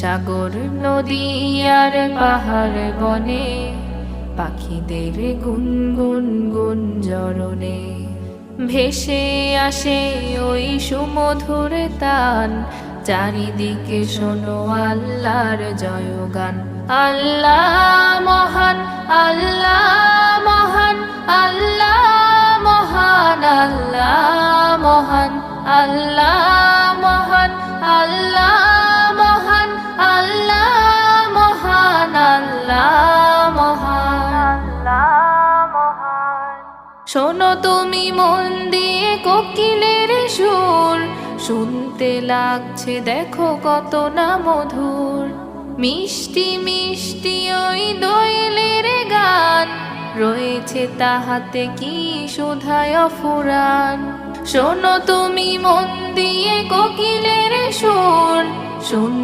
সাগর নদী আর পাহাড় বনে, পাখিদের গুনগুন গুঞ্জরণে ভেসে আসে ওই সুমধুর তান। চারিদিকে শোনো আল্লাহর জয়গান। আল্লাহ মহান, আল্লাহ মহান, আল্লাহ মহান, আল্লাহ মহান, আল্লাহ মহান, আল্লাহ মহান, আল্লাহ মহান, আল্লাহ মহান, আল্লাহ মহান। শোনো তুমি মন দিয়ে কোকিলের সুর, শুনতে লাগছে দেখো কত না মধুর। মিষ্টি মিষ্টি ওই দোয়েলের গান, রয়েছে তাহাতে কি সুধায় ফুরান। শোনো তুমি মন দিয়ে কোকিলের সুর,